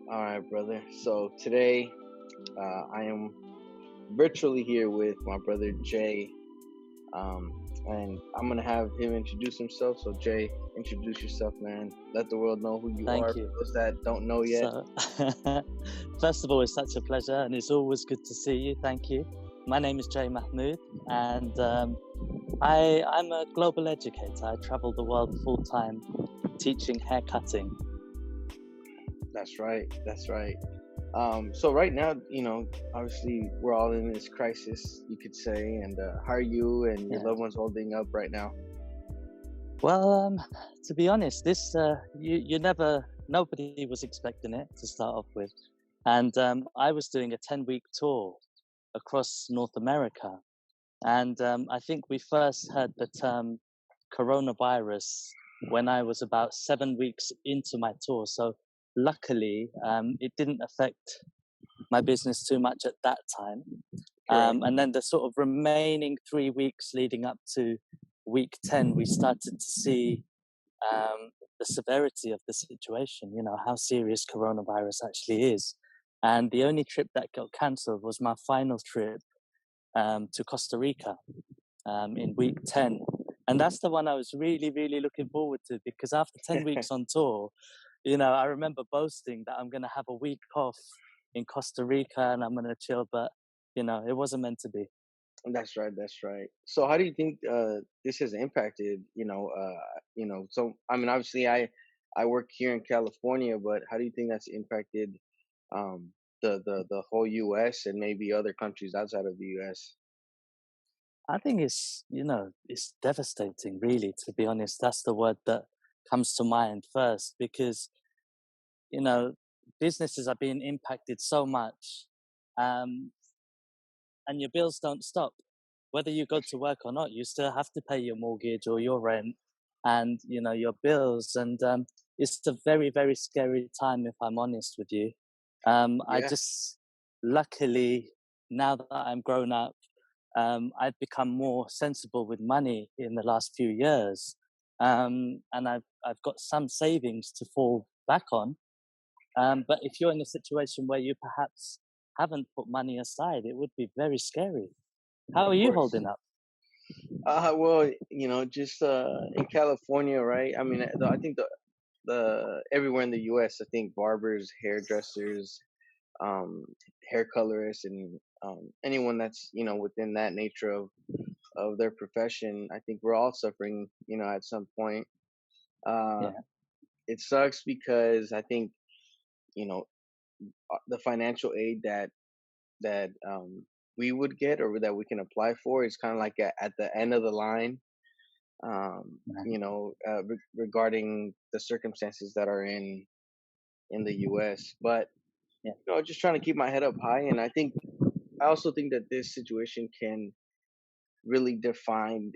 All right, brother. So today, I am virtually here with my brother Jay, and I'm gonna have him introduce himself. So Jay, introduce yourself, man. Let the world know who you are. Thank For you. those that don't know yet. So, first of all, it's such a pleasure, and it's always good to see you. Thank you. My name is Jay Mahmood, and I'm a global educator. I travel the world full time teaching hair cutting. That's right. That's right. So right now, obviously we're all in this crisis, you could say. And how are you and your Yeah. loved ones holding up right now? Well, to be honest, this nobody was expecting it to start off with, and I was doing a 10-week tour across North America. And I think we first heard the term coronavirus when I was about 7 weeks into my tour. So luckily, it didn't affect my business too much at that time. Correct. And then the sort of remaining 3 weeks leading up to week 10, we started to see the severity of the situation, how serious coronavirus actually is. And the only trip that got cancelled was my final trip to Costa Rica in week 10. And that's the one I was really, really looking forward to, because after 10 weeks on tour, I remember boasting that I'm going to have a week off in Costa Rica and I'm going to chill, but, it wasn't meant to be. That's right. That's right. So, how do you think this has impacted? So I mean, obviously, I work here in California, but how do you think that's impacted the whole U.S. and maybe other countries outside of the U.S.? I think it's devastating, really, to be honest. That's the word that comes to mind first, because, you know, businesses are being impacted so much, um, and your bills don't stop. Whether you go to work or not, you still have to pay your mortgage or your rent and, your bills. And it's a very, very scary time, if I'm honest with you. I Yeah. just, luckily, now that I'm grown up, I've become more sensible with money in the last few years. And I've got some savings to fall back on. But if you're in a situation where you perhaps haven't put money aside, it would be very scary. How are Of you course. holding up? Well, just in California, right? I mean, I think the everywhere in the U.S., I think barbers, hairdressers, um, hair colorists, and anyone that's within that nature of their profession, I think we're all suffering, at some point. Uh, Yeah, it sucks because I think you know the financial aid that we would get or that we can apply for is kind of like at the end of the line. yeah, Regarding the circumstances that are in the U.S. But yeah, just trying to keep my head up high, and I also think that this situation can really define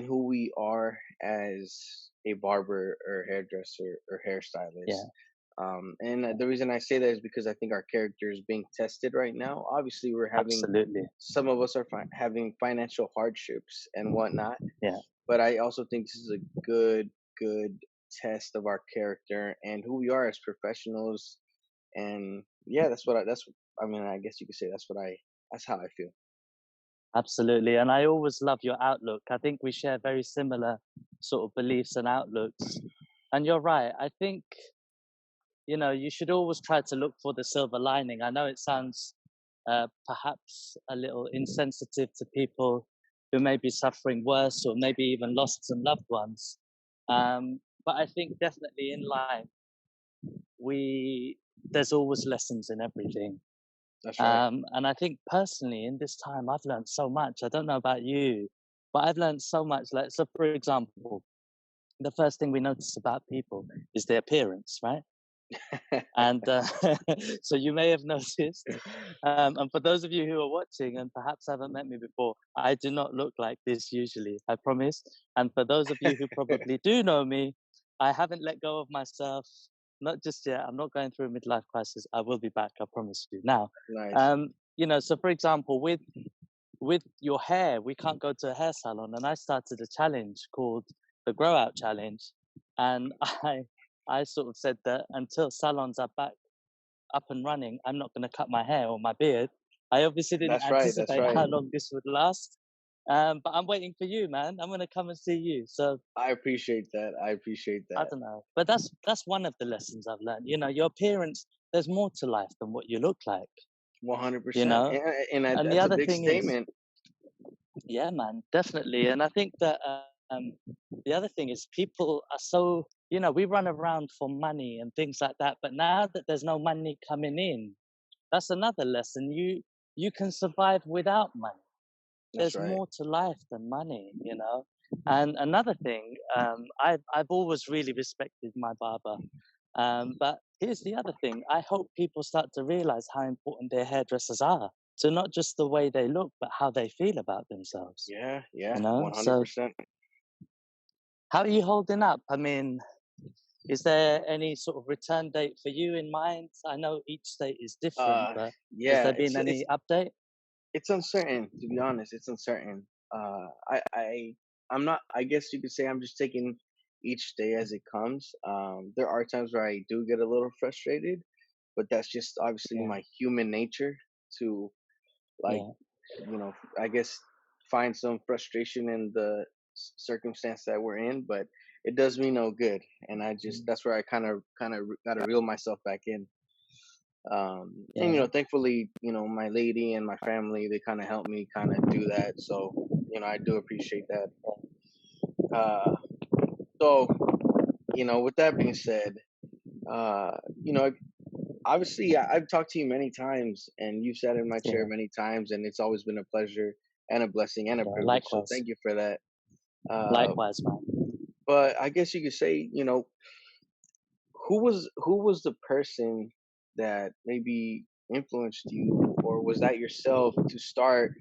who we are as a barber or hairdresser or hairstylist. yeah, And the reason I say that is because I think our character is being tested right now. Obviously, we're having absolutely. some of us are having financial hardships and whatnot, Yeah, but I also think this is a good test of our character and who we are as professionals. And yeah, I mean, I guess you could say that's how I feel. absolutely. And I always love your outlook. I think we share very similar sort of beliefs and outlooks. And you're right. I think, you should always try to look for the silver lining. I know it sounds perhaps a little insensitive to people who may be suffering worse or maybe even lost some loved ones. But I think definitely in life, we there's always lessons in everything. That's right. And I think personally in this time, I've learned so much. I don't know about you, but I've learned so much. Like, so for example, the first thing we notice about people is their appearance, right? And so you may have noticed. And for those of you who are watching and perhaps haven't met me before, I do not look like this usually, I promise. And for those of you who probably do know me, I haven't let go of myself. Not just yet. I'm not going through a midlife crisis. I will be back. I promise you. Now, Nice. so for example, with your hair, we can't go to a hair salon, and I started a challenge called the Grow Out Challenge, and I sort of said that until salons are back up and running, I'm not going to cut my hair or my beard. I obviously didn't That's right. That's anticipate how right. long this would last. But I'm waiting for you, man. I'm going to come and see you. So I appreciate that. I appreciate I that. don't know. But that's one of the lessons I've learned. You know, your appearance, there's more to life than what you look like, you 100%. know? And the That's a other big thing is, statement. yeah, man, definitely. And I think that the other thing is people are so, you know, we run around for money and things like that. But now that there's no money coming in, that's another lesson. You can survive without money. That's There's right. more to life than money, you know. And another thing, I've always really respected my barber. But here's the other thing. I hope people start to realize how important their hairdressers are. So not just the way they look, but how they feel about themselves. Yeah, You yeah, know. So 100%. how are you holding up? I mean, is there any sort of return date for you in mind? I know each state is different, Uh, but has yeah, there been any update? it's uncertain, to be honest. It's uncertain. I'm not. I guess you could say I'm just taking each day as it comes. There are times where I do get a little frustrated, but that's just obviously Yeah, my human nature to, like, yeah, I guess find some frustration in the circumstance that we're in, but it does me no good. And I just mm, that's where I kind of got to reel myself back in. And yeah, thankfully, my lady and my family, they kind of help me kind of do that. So I do appreciate that. uh so with that being said, uh you know obviously I've talked to you many times and you've sat in my chair yeah, many times, and it's always been a pleasure and a blessing and a yeah. privilege, so Likewise, thank you for that. uh likewise, man. but I guess you could say, who was the person that maybe influenced you, or was that yourself, to start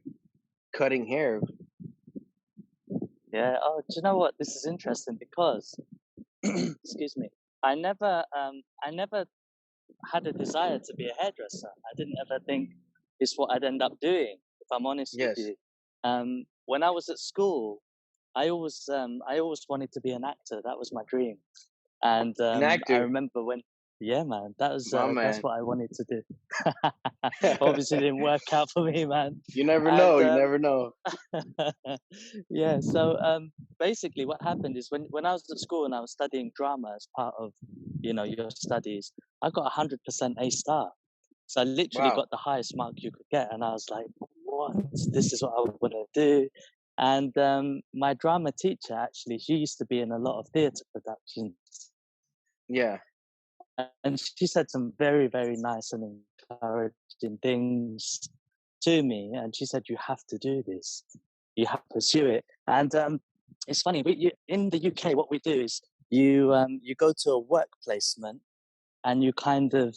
cutting hair? Yeah. Oh, do you know what? This is interesting because, excuse me, I never had a desire to be a hairdresser. I didn't ever think it's what I'd end up doing. If I'm honest with Yes. you, when I was at school, I always wanted to be an actor. That was my dream. And An I actor. remember when, yeah, man, My that's man. what I wanted to do. Obviously, didn't work out for me, man. You never know. And You never know. yeah, so basically, what happened is when I was at school and I was studying drama as part of, you know, your studies, I got 100% A star. So I literally Wow. got the highest mark you could get, and I was like, "What? This is what I want to do." And my drama teacher, actually, she used to be in a lot of theatre productions, Yeah. and she said some very, very nice and encouraging things to me. And she said, "You have to do this. You have to pursue it." And it's funny. In the UK, what we do is you go to a work placement, and you kind of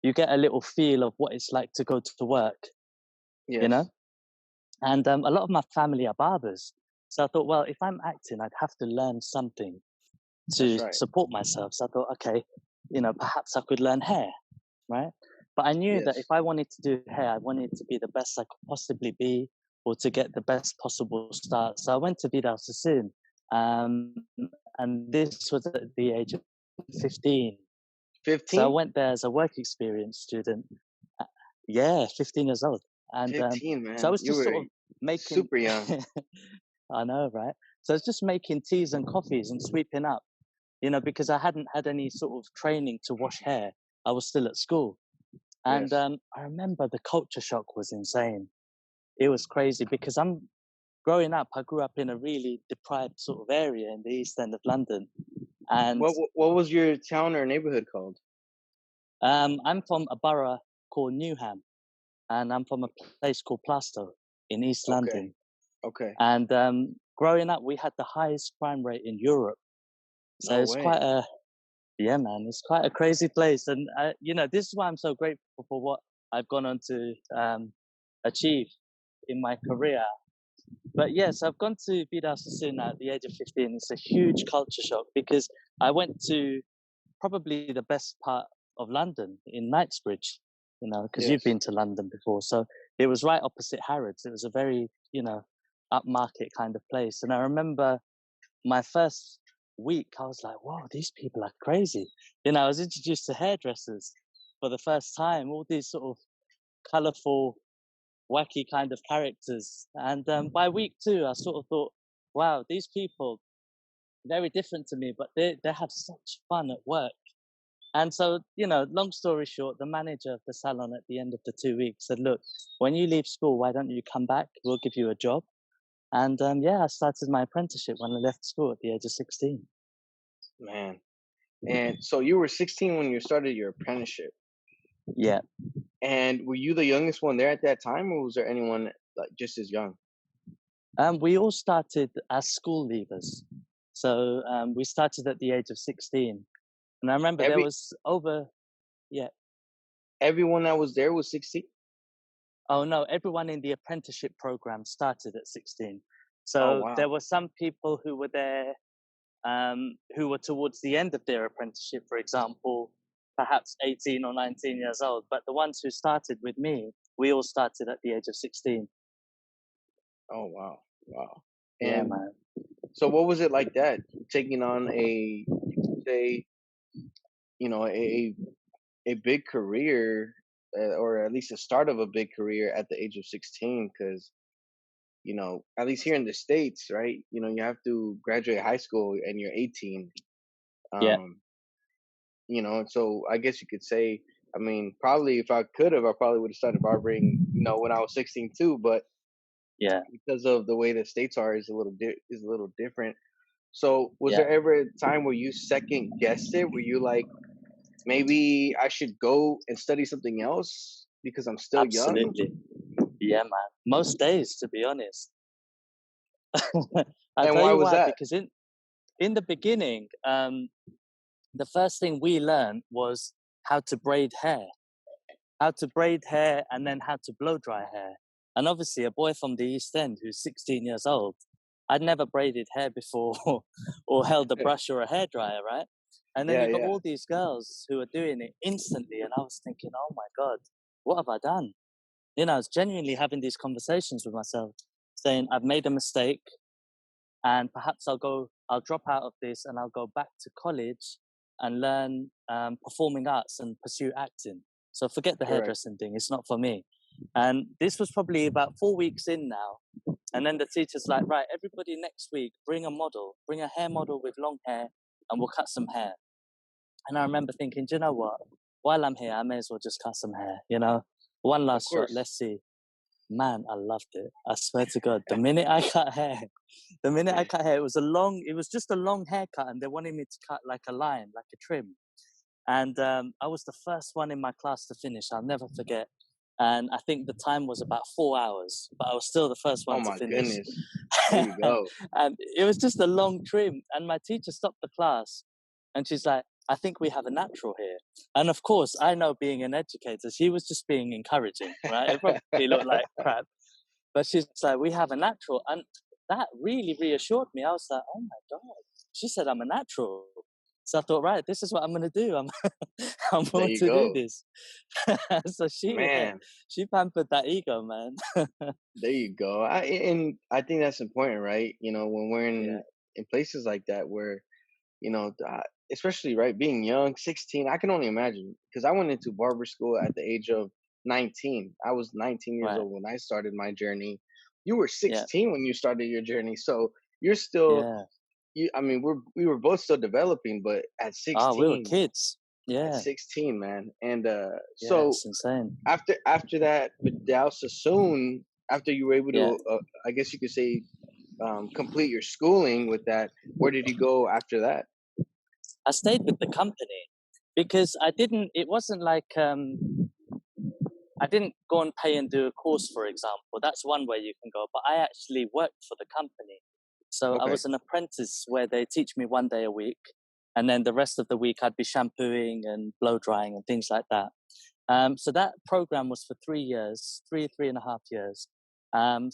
you get a little feel of what it's like to go to work. You know, Yes. and a lot of my family are barbers, so I thought, well, if I'm acting, I'd have to learn something That's to right. support myself. So I thought, okay, you know, perhaps I could learn hair, right? But I knew that if Yes. I wanted to do hair, I wanted to be the best I could possibly be, or to get the best possible start. So I went to Vidal Sassoon, um, and this was at the age of 15. So I 15. went there as a work experience student. Uh, Yeah, 15 years old, and 15, so I man. was You just were sort of making. super young. I know, right? So I was just making teas and coffees and sweeping up, you know, because I hadn't had any sort of training to wash hair. I was still at school. And Yes. I remember the culture shock was insane. It was crazy because growing up, I grew up in a really deprived sort of area in the East End of London. And What was your town or neighborhood called? I'm from a borough called Newham, and I'm from a place called Plaistow in East Okay. London. Okay. And growing up, we had the highest crime rate in Europe. So No it's quite way. a, yeah, man, it's quite a crazy place. And, you know, this is why I'm so grateful for what I've gone on to achieve in my career. But yes, I've gone to Vidal Sassoon at the age of 15. It's a huge culture shock because I went to probably the best part of London in Knightsbridge, you know, because you've Yes. been to London before. So it was right opposite Harrods. It was a very, you know, upmarket kind of place. And I remember my first week, I was like, "Wow, these people are crazy." You know, I was introduced to hairdressers for the first time. All these sort of colorful, wacky kind of characters. And by week 2, I sort of thought, "Wow, these people very different to me, but they have such fun at work." And so, you know, long story short, the manager of the salon at the end of the 2 weeks said, "Look, when you leave school, why don't you come back? We'll give you a job." And yeah, I started my apprenticeship when I left school at the age of 16. Man. And so you were 16 when you started your apprenticeship. Yeah. And were you the youngest one there at that time, or was there anyone like just as young? We all started as school leavers. So we started at the age of 16. And I remember there Every was over, yeah. everyone that was there was 16? Oh no, everyone in the apprenticeship program started at 16. Oh So there wow. were some people who were there who were towards the end of their apprenticeship, for example, perhaps 18 or 19 years old. But the ones who started with me, we all started at the age of 16. Oh wow. Wow. Yeah, And man. so what was it like that taking on say, a big career, or at least the start of a big career at the age of 16? Cuz at least here in the States, right? You have to graduate high school and you're 18. Yeah, Um, so I guess you could say, I mean, probably if I could have, I probably would have started barbering, when I was 16 too. But yeah, because of the way the states are, is a little different. So, was yeah, there ever a time where you second guessed it? Were you like, maybe I should go and study something else because I'm still young? absolutely. Yeah, man. Most days, to be honest. I'll And tell why you was why, that? because in the beginning, the first thing we learned was how to braid hair, and then how to blow dry hair. And obviously, a boy from the East End who's 16 years old, I'd never braided hair before or held a brush or a hairdryer, right? And then Yeah, you got yeah, all these girls who are doing it instantly. And I was thinking, oh my God, what have I done? You know, I was genuinely having these conversations with myself, saying, I've made a mistake and perhaps I'll drop out of this and I'll go back to college and learn performing arts and pursue acting. So forget the correct. hairdressing thing; it's not for me. And this was probably about 4 weeks in now. And then the teacher's like, right, everybody next week, bring a hair model with long hair, and we'll cut some hair. And I remember thinking, do you know what? While I'm here, I may as well just cut some hair. You know, one Of last shot. course. Let's see. Man, I loved it. I swear to God, the minute I cut hair, it was just a long haircut, and they wanted me to cut like a line, like a trim. And I was the first one in my class to finish. I'll never forget. And I think the time was about 4 hours, but I was still the first Oh one to my finish. goodness. There you go. And it was just a long trim. And my teacher stopped the class and she's like, I think we have a natural here. And of course, I know being an educator, she was just being encouraging, right? It probably looked like crap. But she's like, we have a natural. And that really reassured me. I was like, oh my God. She said I'm a natural. So I thought, right, this is what I'm going to do. I'm There going you to do go. this. So Man, she pampered that ego, man. there you go. And I think that's important, right? When we're Yeah, in places like that where, especially right, being young, 16, I can only imagine because I went into barber school at the age of 19. I was 19 years right. old when I started my journey. You were Yeah, 16 when you started your journey, so you're still yeah. I mean, we were both still developing, but Oh, we were kids. at Yeah, 16, man. And yeah, so it's insane. after that, with Dao Sassoon, after you were able Yeah. to, I guess you could say, complete your schooling with that, where did you go after that? I stayed with the company because it wasn't like, I didn't go and pay and do a course, for example. That's one way you can go, but I actually worked for the company. So I Okay, was an apprentice where they teach me 1 day a week. And then the rest of the week I'd be shampooing and blow drying and things like that. So that program was for 3 years, 3.5 years.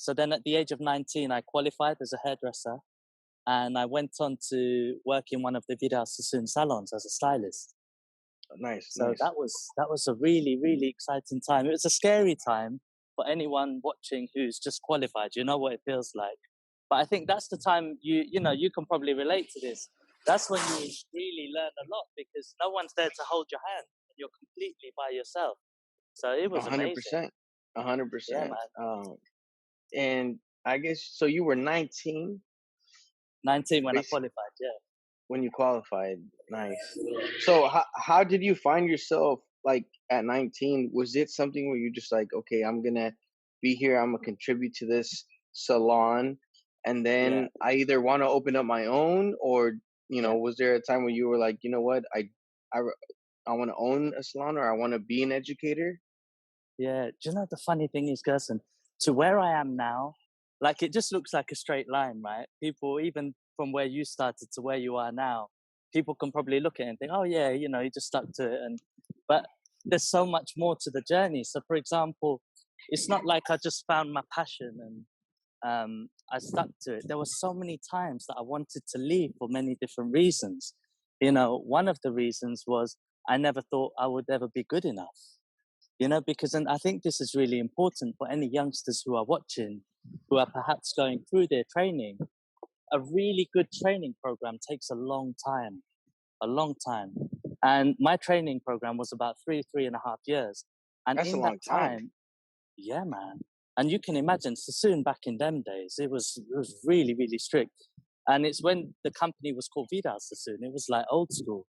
So then at the age of 19, I qualified as a hairdresser and I went on to work in one of the Vidal Sassoon salons as a stylist. nice, So nice. that was a really, really exciting time. It was a scary time for anyone watching who's just qualified. You know what it feels like. But I think that's the time you know, you can probably relate to this. that's when you really learn a lot because no one's there to hold your hand. You're completely by yourself. So it A was hundred amazing. percent. A hundred Yeah, percent. man. And I guess so. You were 19 19 when I basic qualified. Yeah. when you qualified. Nice. So how did you find yourself like at 19? Was it something where you just like, okay, I'm gonna be here. I'm gonna contribute to this salon, and Yeah. then I either want to open up my own, or Yeah. was there a time where you were like, you know what, I I want to own a salon, or I want to be an educator? Yeah. Do you know the funny thing is, Gerson, to where I am now, like it just looks like a straight line, right? People, even from where you started to where you are now, people can probably look at it and think, oh, yeah, you just stuck to it. But there's so much more to the journey. So, for example, it's not like I just found my passion and I stuck to it. There were so many times that I wanted to leave for many different reasons. One of the reasons was I never thought I would ever be good enough. Because, and I think this is really important for any youngsters who are watching, who are perhaps going through their training. A really good training program takes a long time. And my training program was about 3.5 years. And That's a in that long time. time, yeah, man. And you can imagine Sassoon back in them days, it was really, really strict. And it's when the company was called Vidal Sassoon. It was like old school.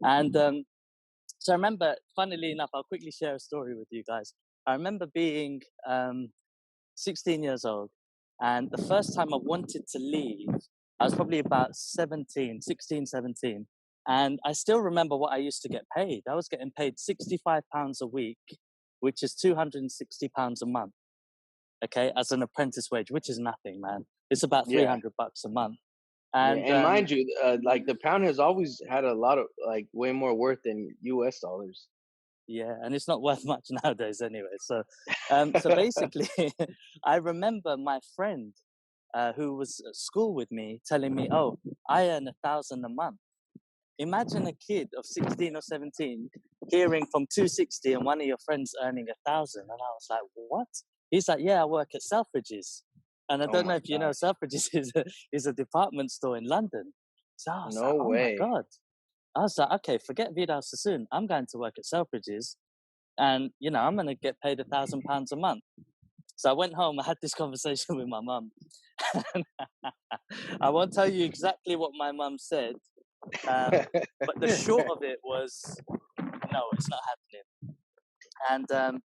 And so I remember, funnily enough, I'll quickly share a story with you guys. I remember being 16 years old. And the first time I wanted to leave, I was probably about 16, 17. And I still remember what I used to get paid. I was getting paid £65 a week, which is £260 a month, okay, as an apprentice wage, which is nothing, man. It's about Yeah. £300 a month. Yeah, And and mind you, like the pound has always had a lot of like way more worth than U.S. dollars. yeah, and it's not worth much nowadays anyway. So basically, I remember my friend who was at school with me telling me, "Oh, I earn 1,000 a month." Imagine a kid of 16 or 17 hearing from 260 and one of your friends earning 1,000, and I was like, "What?" He's like, "Yeah, I work at Selfridges," and I Oh don't know my if you know, gosh, Selfridges is a department store in London. So I was like, no "Oh my way. god." I was like, okay, forget Vidal Sassoon. I'm going to work at Selfridges and, I'm going to get paid £1,000 a month. So I went home, I had this conversation with my mum. I won't tell you exactly what my mum said, but the short of it was, no, it's not happening. And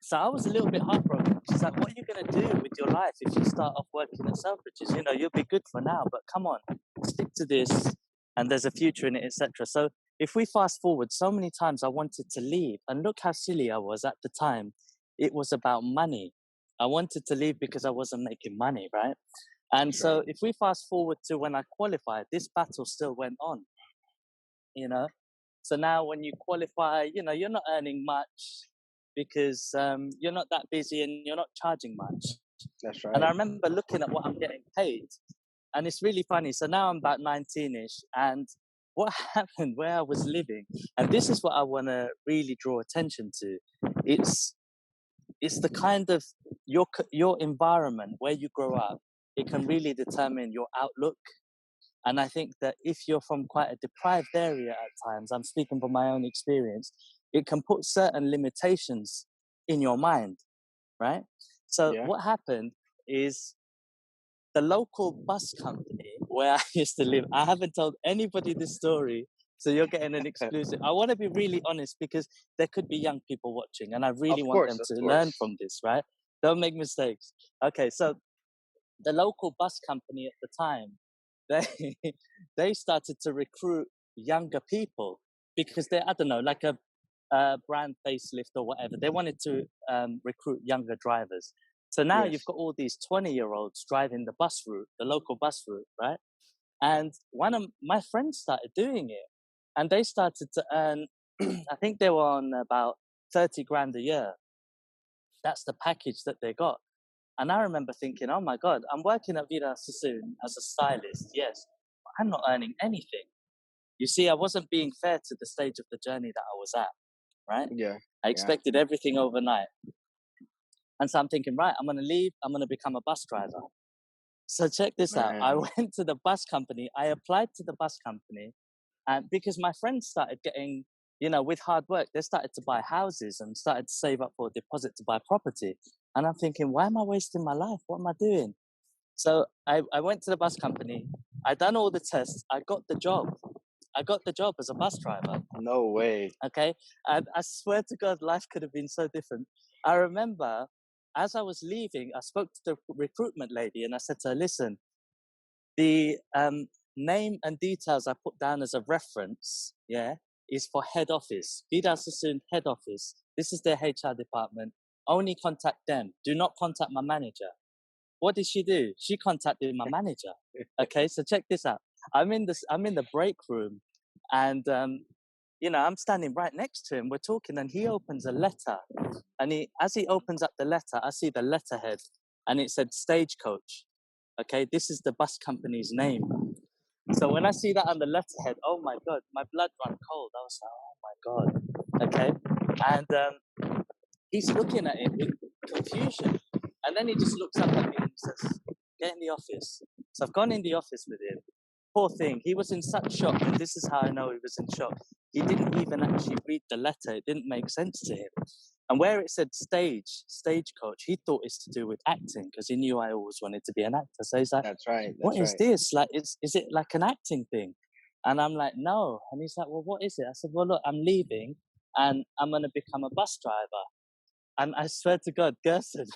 so I was a little bit heartbroken. She's like, what are you going to do with your life if you start off working at Selfridges? You'll be good for now, but come on, stick to this and there's a future in it, etc. So if we fast forward, so many times I wanted to leave and look how silly I was at the time. It was about money. I wanted to leave because I wasn't making money, right? And That's right. so if we fast forward to when I qualified, this battle still went on, you know? So now when you qualify, you're not earning much because you're not that busy and you're not charging much. That's And I right. remember looking at what I'm getting paid, and it's really funny. So now I'm about 19ish, and what happened where I was living, and this is what I want to really draw attention to. It's it's the kind of your environment where you grow up. It can really determine your outlook. And I think that if you're from quite a deprived area at times, I'm speaking from my own experience, it can put certain limitations in your mind, right? So Yeah. what happened is the local bus company where I used to live, I haven't told anybody this story. So you're getting an exclusive. I want to be really honest because there could be young people watching and I really Of want course. them Of to learn course. from this, right? Don't make mistakes. Okay, so the local bus company at the time, they they started to recruit younger people because they, I don't know, like a brand facelift or whatever. They wanted to recruit younger drivers. So now you've Yes. got all these 20-year-olds driving the bus route, the local bus route, right? And one of my friends started doing it, and they started to earn. I think they were on about 30 grand a year. That's the package that they got. And I remember thinking, oh my God, I'm working at Vida Sassoon as a stylist, yes, but I'm not earning anything. You see, I wasn't being fair to the stage of the journey that I was at, right? Yeah. I Yeah. expected everything overnight. And so I'm thinking, right, I'm going to leave, I'm going to become a bus driver. So check this out. I Man, went to the bus company. I applied to the bus company, and because my friends started getting, with hard work, they started to buy houses and started to save up for a deposit to buy property. And I'm thinking, why am I wasting my life? What am I doing? So I went to the bus company. I done all the tests. I got the job. I got the job as a bus driver. no way. Okay. And I swear to God, life could have been so different. I remember as I was leaving, I spoke to the recruitment lady and I said to her, listen, the name and details I put down as a reference, is for head office. Vidal Sassoon head office. This is their HR department. Only contact them. Do not contact my manager. What did she do? She contacted my manager. Okay, so check this out. I'm in the break room, and I'm standing right next to him. We're talking, and he opens a letter, and as he opens up the letter, I see the letterhead, and it said Stagecoach. Okay, this is the bus company's name. So when I see that on the letterhead, oh my God, my blood ran cold. I was like, oh my God. Okay, and he's looking at it with confusion. And then he just looks up at me and says, get in the office. So I've gone in the office with him. Poor thing. He was in such shock. And this is how I know he was in shock. He didn't even actually read the letter. It didn't make sense to him. And where it said stagecoach, he thought it's to do with acting because he knew I always wanted to be an actor. So he's like, That's right. what That's is right. this? Like, is it like an acting thing? And I'm like, no. And he's like, well, what is it? I said, well, look, I'm leaving and I'm going to become a bus driver. And I swear to God, Gerson,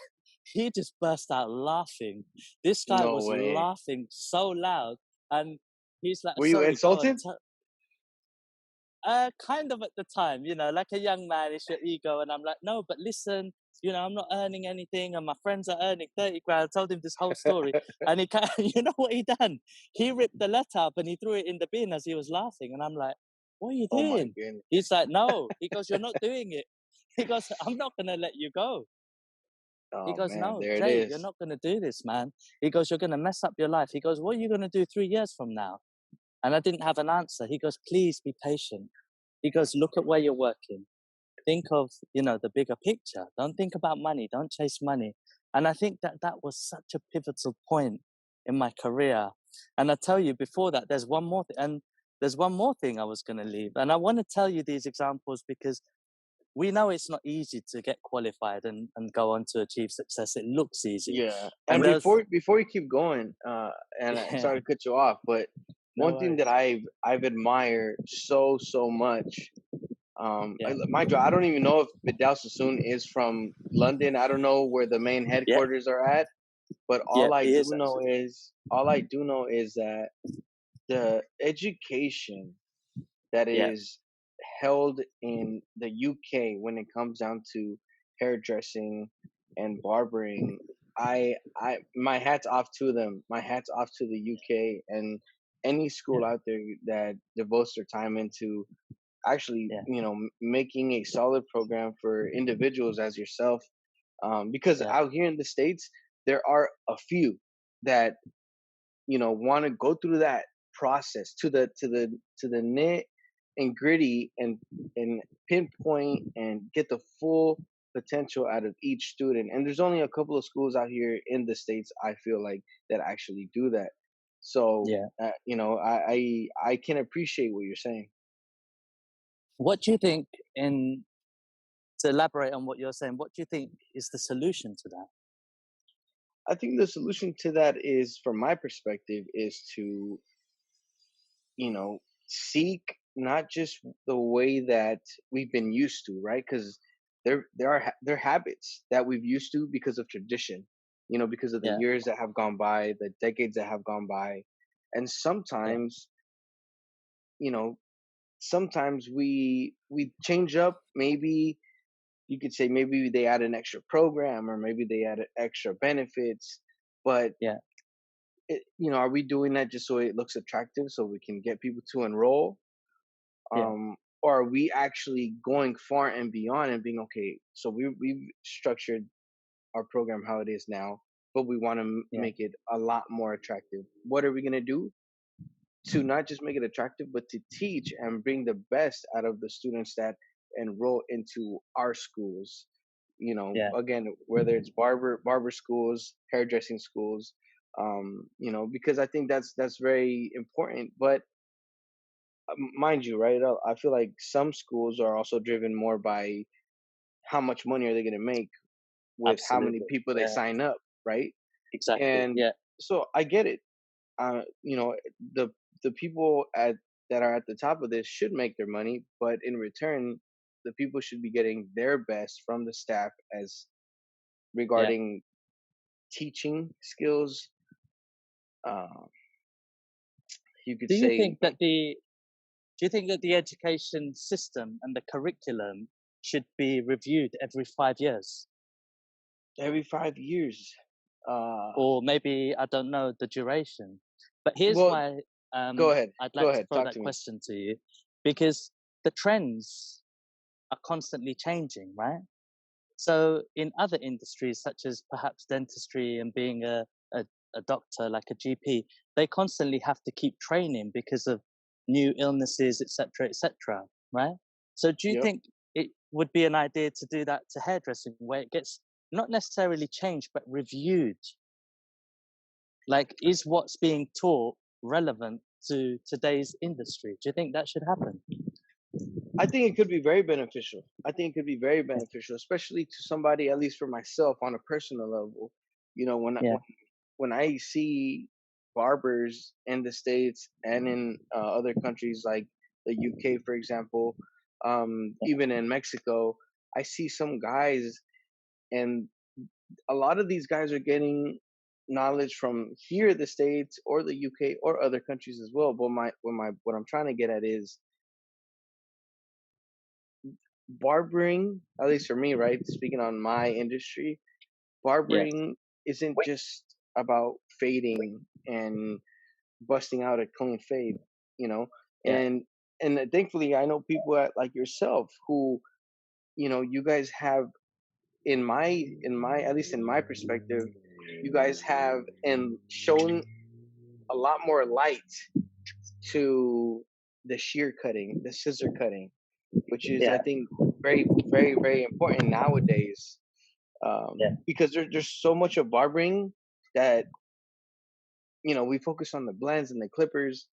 he just burst out laughing. This guy No was way. laughing so loud. And he's like, Were you sorry, go on. insulted? Kind of at the time, like a young man, it's your ego. And I'm like, no, but listen, I'm not earning anything. And my friends are earning 30 grand. I told him this whole story. And you know what he done? He ripped the letter up and he threw it in the bin as he was laughing. And I'm like, what are you Oh my doing? goodness. He's like, no. He goes, you're not doing it. He goes, I'm not going to let you go. He Oh goes, man, no, there it Jay, you're is. not going to do this, man. He goes, you're going to mess up your life. He goes, what are you going to do 3 years from now? And I didn't have an answer. He goes, please be patient. He goes, look at where you're working. Think of, the bigger picture. Don't think about money. Don't chase money. And I think that was such a pivotal point in my career. And I tell you, before that, there's one more and there's one more thing I was going to leave. And I want to tell you these examples because we know it's not easy to get qualified and go on to achieve success. It looks easy. Yeah. And And there's, before you keep going, and I'm yeah, sorry to cut you off, but no one thing that worries. I've admired so much, Yeah, mind you, I don't even know if Vidal Sassoon is from London. I don't know where the main yeah, headquarters are at, but yeah, he is actually. all I do know is that the education that Yeah, is held in the UK when it comes down to hairdressing and barbering. I my hats off to them. My hats off to the UK and any yeah, school out there that devotes their time into actually, yeah, making a solid program for individuals as yourself. Because yeah, out here in the States, there are a few that want to go through that process to the nit and gritty and pinpoint and get the full potential out of each student. And there's only a couple of schools out here in the States, I feel like, that actually do that. So yeah. I can appreciate what you're saying. What do you think to elaborate on what you're saying, what do you think is the solution to that? I think the solution to that is, from my perspective, is to you know, seek not just the way that we've been used to, right? Because there are habits that we've used to because of tradition, because of the Yeah, years that have gone by, the decades that have gone by, and yeah, you know, sometimes we change up. Maybe you could say maybe they add an extra program, or maybe they add extra benefits, but yeah, are we doing that just so it looks attractive so we can get people to enroll? yeah, Or are we actually going far and beyond and being okay? So we've structured our program how it is now, but we want to yeah, make it a lot more attractive. What are we gonna do to not just make it attractive, but to teach and bring the best out of the students that enroll into our schools? yeah, Again, whether it's barber schools, hairdressing schools, because I think that's very important. But mind you, right? I feel like some schools are also driven more by how much money are they going to make with how many Absolutely. people they Yeah. sign up, right? Exactly. And Yeah. so I get it. The people that are at the top of this should make their money, but in return, the people should be getting their best from the staff as Yeah. regarding teaching skills. Uh, you could Do you say think that the Do you think that the education system and the curriculum should be reviewed every 5 years? every 5 years. Uh, Or maybe, I don't know the duration. But here's well, why go ahead. I'd Go like to ahead. throw Talk that to me. question to you because the trends are constantly changing, right? So in other industries, such as perhaps dentistry and being a doctor, like a GP, they constantly have to keep training because of new illnesses, etc., etc., right? So do you Yep. think it would be an idea to do that to hairdressing where it gets not necessarily changed, but reviewed? Like, is what's being taught relevant to today's industry? Do you think that should happen? I think it could be very beneficial. I think it could be very beneficial, especially to somebody, at least for myself, on a personal level. You know, Yeah, when I see barbers in the States and in other countries like the UK, for example, even in Mexico, I see some guys, and a lot of these guys are getting knowledge from here, the States, or the UK, or other countries as well. But what I'm trying to get at is barbering, at least for me, right? Speaking on my industry, yeah, barbering isn't just about fading and busting out a clean fade, you know. yeah, And thankfully, I know people like yourself who, you guys have in my at least in my perspective, you guys have and shown a lot more light to the shear cutting, the scissor cutting, which is I yeah, think very, very, very important nowadays. yeah, Because there's so much of barbering that we focus on the blends and the clippers,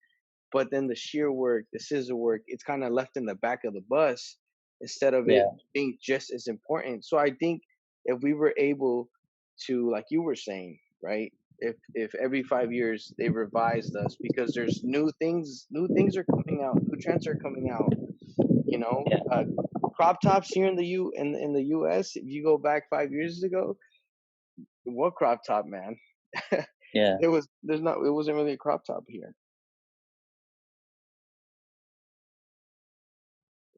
but then the shear work, the scissor work, it's kind of left in the back of the bus instead of it yeah, being just as important. So I think if we were able to, like you were saying, right? If every 5 years they revised us because there's new things are coming out, new trends are coming out. You know, yeah, uh, crop tops here in the U.S. If you go back 5 years ago, what crop top, man? yeah. It wasn't really a crop top here.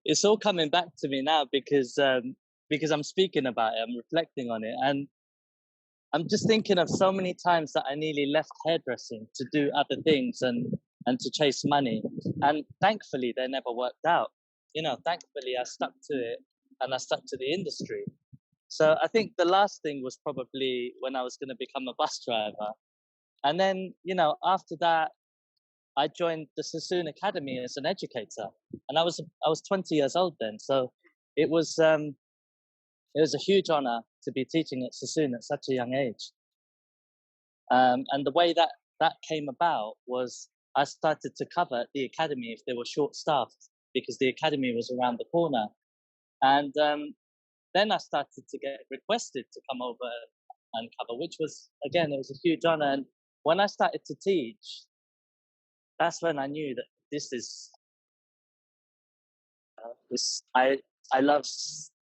It's all coming back to me now because I'm speaking about it, I'm reflecting on it, and I'm just thinking of so many times that I nearly left hairdressing to do other things and to chase money, and thankfully they never worked out. Thankfully I stuck to it and I stuck to the industry. So I think the last thing was probably when I was going to become a bus driver, and then after that I joined the Sassoon Academy as an educator, and I was 20 years old then. So it was um, it was a huge honor to be teaching at Sassoon at such a young age. And the way that came about was I started to cover the academy if they were short staffed because the academy was around the corner. And then I started to get requested to come over and cover, which was again it was a huge honor. And when I started to teach, that's when I knew that this is this I love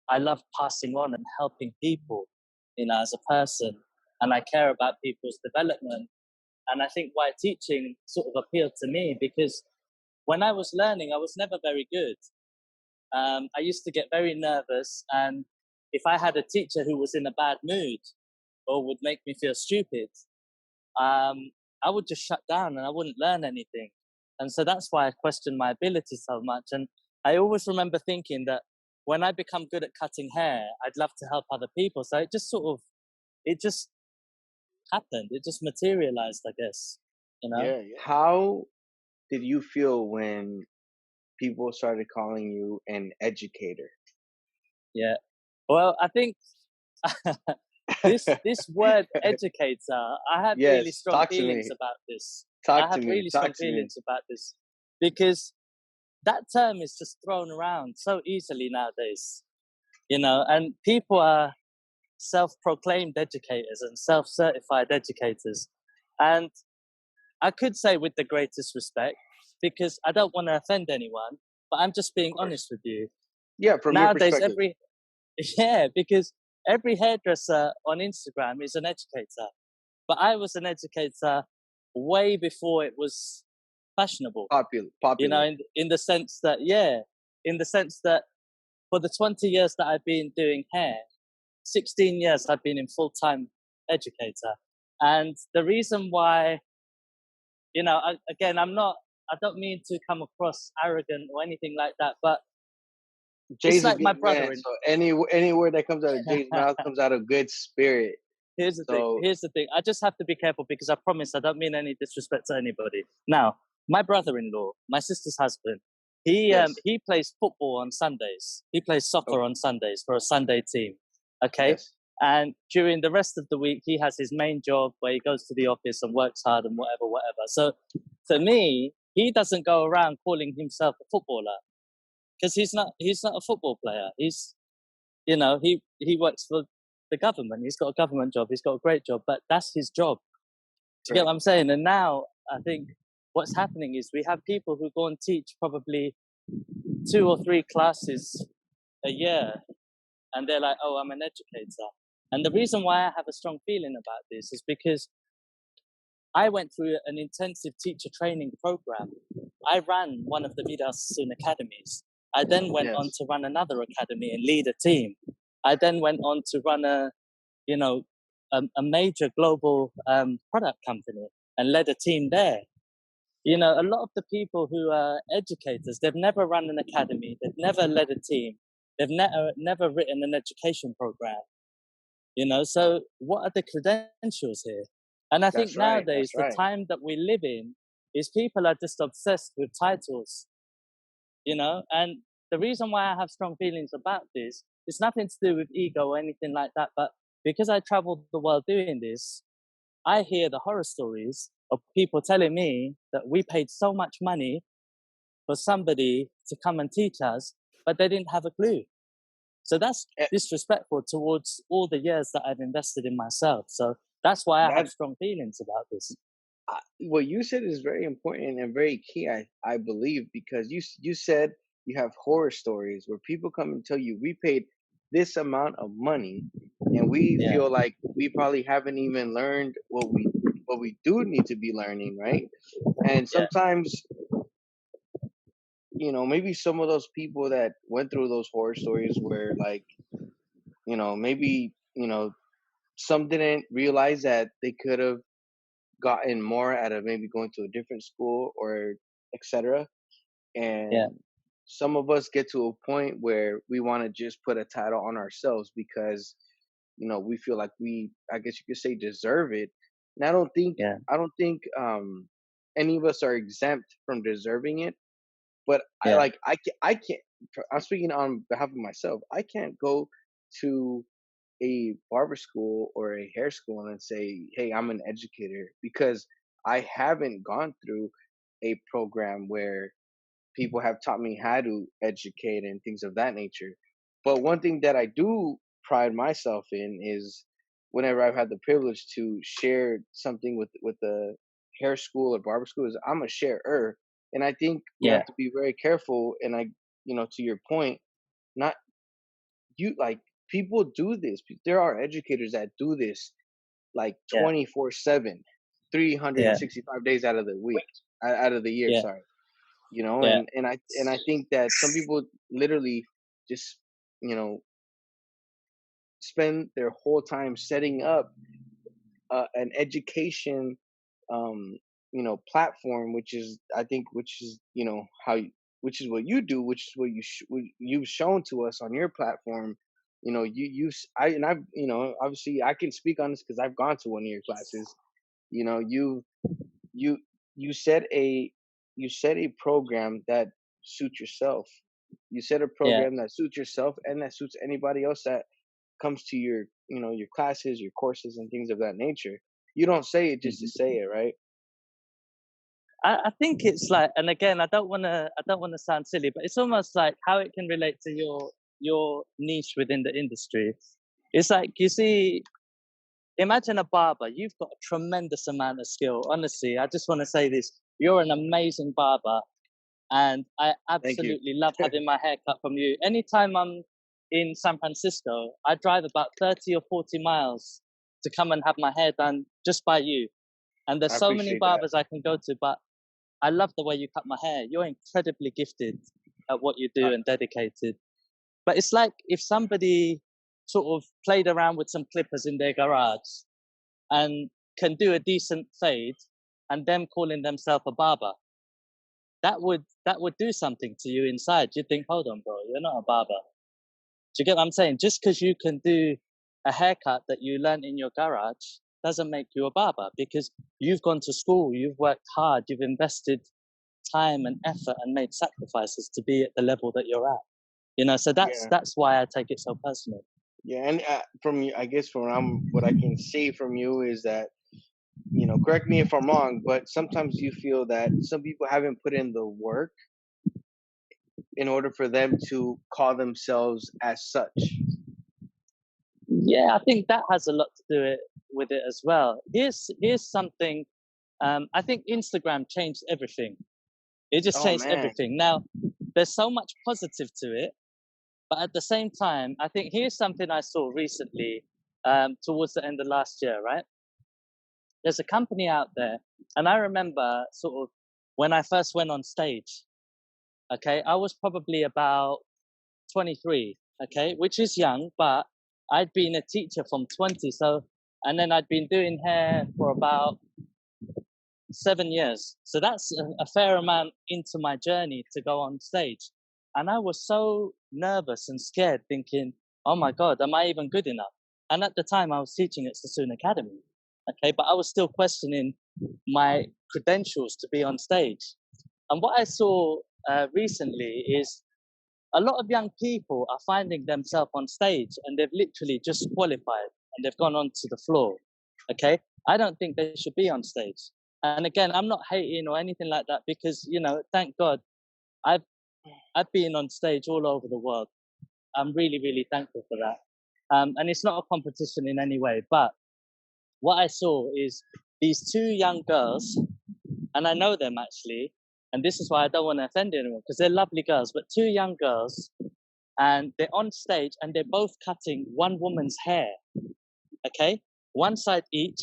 I love passing on and helping people, as a person, and I care about people's development. And I think why teaching sort of appealed to me because when I was learning, I was never very good. I used to get very nervous, and if I had a teacher who was in a bad mood or would make me feel stupid, um, I would just shut down and I wouldn't learn anything. And so that's why I questioned my ability so much. And I always remember thinking that when I become good at cutting hair, I'd love to help other people. So it just happened. It just materialized, I guess, you know? Yeah, yeah. How did you feel when people started calling you an educator? Yeah. Well, I think this word educator, I have really Yes, strong talk to feelings me. about this. I Talk to have me. really strong Talk to me. feelings about this because that term is just thrown around so easily nowadays, and people are self-proclaimed educators and self-certified educators. And I could say with the greatest respect, because I don't want to offend anyone, but I'm just Of being course. honest with you. Yeah, from your Nowadays, perspective. yeah, because every hairdresser on Instagram is an educator. But I was an educator way before it was fashionable, Popular. in the sense that, in the sense that for the 20 years that I've been doing hair, 16 years I've been in full-time educator. And the reason why, again, I don't mean to come across arrogant or anything like that, but it's Jay's a like my good man, brother in so any word that comes out of Jay's mouth comes out of good spirit. So Here's the thing. I just have to be careful because I promise I don't mean any disrespect to anybody. Now, my brother-in-law, my sister's husband, yes, he plays football on Sundays. He plays soccer okay, on Sundays for a Sunday team. Okay? yes, And during the rest of the week, he has his main job where he goes to the office and works hard and whatever, whatever. So for me, he doesn't go around calling himself a footballer because he's not a football player. He works for the government. He's got a government job. He's got a great job, but that's his job. Do you get right. what I'm saying? And now I think what's happening is we have people who go and teach probably 2 or 3 classes a year, and they're like, "Oh, I'm an educator." And the reason why I have a strong feeling about this is because I went through an intensive teacher training program. I ran one of the Vidal academies. I then went on Yes, to run another academy and lead a team. I then went on to run you know, a major global product company and led a team there. A lot of the people who are educators, they've never run an academy, they've never led a team, they've never written an education program. So what are the credentials here? And I think that's right. That's nowadays, the right. time that we live in is people are just obsessed with titles. And the reason why I have strong feelings about this is nothing to do with ego or anything like that, but because I traveled the world doing this, I hear the horror stories of people telling me that we paid so much money for somebody to come and teach us, but they didn't have a clue. So that's Eh, disrespectful towards all the years that I've invested in myself. So that's why I have That strong feelings about this. what you said is very important and very key. I believe because you said you have horror stories where people come and tell you we paid this amount of money and we Yeah, feel like we probably haven't even learned what we do need to be learning, right? And yeah, sometimes maybe some of those people that went through those horror stories were like, maybe, some didn't realize that they could have gotten more out of maybe going to a different school or etc. yeah, And some of us get to a point where we want to just put a title on ourselves because we feel like we, I guess you could say, deserve it. And yeah, I don't think any of us are exempt from deserving it. But I yeah, like I can't. I'm speaking on behalf of myself. I can't go to a barber school or a hair school and say, "Hey, I'm an educator," because I haven't gone through a program where people have taught me how to educate and things of that nature. But one thing that I do pride myself in is whenever I've had the privilege to share something with the hair school or barber school is I'm a sharer. And I think we yeah, have to be very careful. And to your point, not you like people do this. There are educators that do this like yeah, 24/7, three hundred and yeah, sixty-five days out of the week, out of the year. yeah, Sorry, yeah, and I think that some people literally just you know spend their whole time setting up an education platform, which is I think which is which is what you do, which is what you've shown to us on your platform. I and I've obviously I can speak on this because I've gone to one of your classes. You you you set a program that suits yourself. You set a yeah, program that suits yourself and that suits anybody else that comes to your your classes, your courses, and things of that nature. You don't say it just to Mhm. say it, right? I think it's like, and again, I don't wanna sound silly, but it's almost like how it can relate to your niche within the industry. It's like, you see, imagine a barber. You've got a tremendous amount of skill. Honestly, I just want to say this: you're an amazing barber, and I Thank you. absolutely love having my hair cut from you. Anytime I'm in San Francisco, I drive about 30 or 40 miles to come and have my hair done just by you. And there's I so many appreciate that. barbers I can go to, but I love the way you cut my hair. You're incredibly gifted at what you Uh, do and dedicated. But it's like if somebody sort of played around with some clippers in their garage and can do a decent fade and them calling themselves a barber. That would do something to you inside. You'd think, hold on, bro, you're not a barber. Do you get what I'm saying? Just because you can do a haircut that you learned in your garage doesn't make you a barber, because you've gone to school, you've worked hard, you've invested time and effort and made sacrifices to be at the level that you're at. So that's yeah, that's why I take it so personal. yeah, and from you, I guess what I can see from you is that, correct me if I'm wrong, but sometimes you feel that some people haven't put in the work in order for them to call themselves as such. Yeah, I think that has a lot to do with it as well. Here's something. I think Instagram changed everything. It just Oh changed man, everything. Now, there's so much positive to it, but at the same time, I think here's something I saw recently, towards the end of last year, right? There's a company out there, and I remember sort of when I first went on stage, okay, I was probably about 23, okay, which is young, but I'd been a teacher from 20, so, and then I'd been doing hair for about 7 years. So that's a fair amount into my journey to go on stage. And I was so nervous and scared, thinking, oh my God, am I even good enough? And at the time, I was teaching at Sassoon Academy. Okay, but I was still questioning my credentials to be on stage. And what I saw recently is a lot of young people are finding themselves on stage and they've literally just qualified and they've gone onto the floor. Okay. I don't think they should be on stage. And again, I'm not hating or anything like that, because, thank God I've, I've been on stage all over the world. I'm really, really thankful for that. And it's not a competition in any way, but what I saw is these two young girls, and I know them actually, and this is why I don't want to offend anyone, because they're lovely girls, but two young girls, and they're on stage and they're both cutting one woman's hair, okay? One side each,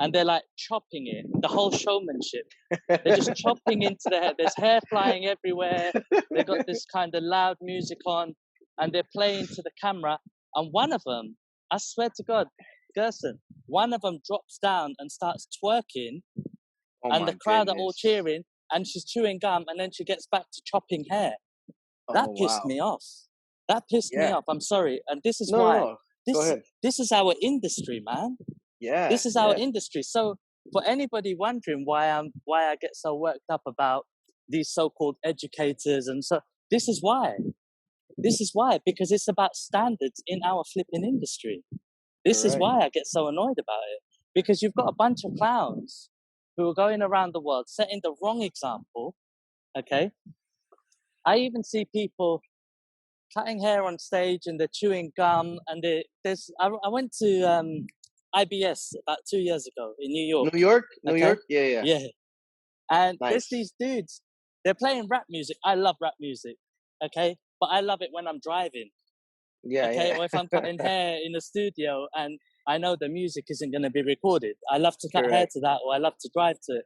and they're like chopping it, the whole showmanship. They're just chopping into the hair. There's hair flying everywhere. They got this kind of loud music on, and they're playing to the camera. And one of them, I swear to God, Gerson, one of them drops down and starts twerking, oh and the my crowd are all goodness. cheering, and she's chewing gum, and then she gets back to chopping hair. Oh That pissed wow. me off. That pissed me Yeah. off. I'm sorry. And this is No, no, why. no. Go This ahead. this is our industry, man. Yeah, This is our yeah. industry. So for anybody wondering why I get so worked up about these so-called educators, and so, this is why. This is why, because it's about standards in our flipping industry. This is Correct. why I get so annoyed about it. Because you've got a bunch of clowns who are going around the world setting the wrong example. Okay. I even see people cutting hair on stage and they're chewing gum, and I went to IBS about 2 years ago in New York. New York? New Okay. York? Yeah, yeah. Yeah. And there's Nice. these dudes, they're playing rap music. I love rap music. Okay. But I love it when I'm driving. Yeah, Okay. Or if I'm yeah. cutting hair in the studio and I know the music isn't going to be recorded. I love to cut hair Correct. to that, or I love to drive to it.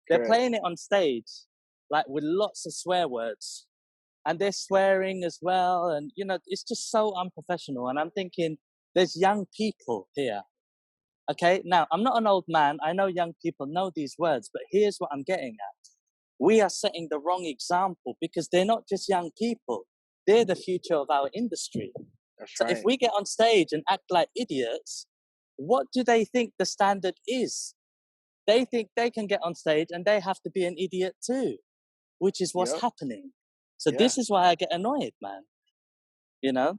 They're Correct. playing it on stage, like with lots of swear words, and they're swearing as well. And, it's just so unprofessional. And I'm thinking, there's young people here. Okay. Now, I'm not an old man. I know young people know these words, but here's what I'm getting at. We are setting the wrong example, because they're not just young people. They're the future of our industry. That's So if right. we get on stage and act like idiots, what do they think the standard is? They think they can get on stage and they have to be an idiot too, which is what's Yep. happening. So Yeah. this is why I get annoyed, man. You know?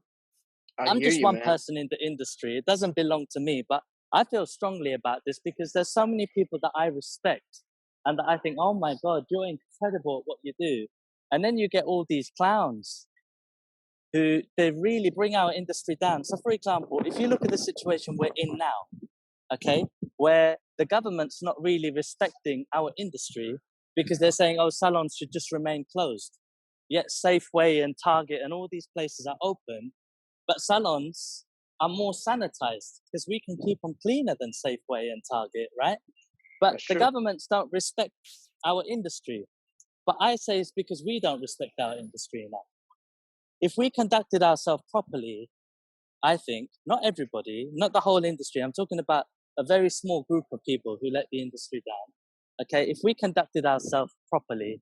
I I'm hear just you, one man. person in the industry. It doesn't belong to me, but I feel strongly about this because there's so many people that I respect and that I think, oh my God, you're incredible at what you do. And then you get all these clowns who they really bring our industry down. So, for example, if you look at the situation we're in now, okay, where the government's not really respecting our industry because they're saying, oh, salons should just remain closed. Yet Safeway and Target and all these places are open, but salons are more sanitized because we can keep them cleaner than Safeway and Target, right? But That's the true. governments don't respect our industry. But I say it's because we don't respect our industry enough. If we conducted ourselves properly, I think, not everybody, not the whole industry, I'm talking about a very small group of people who let the industry down. Okay, if we conducted ourselves properly,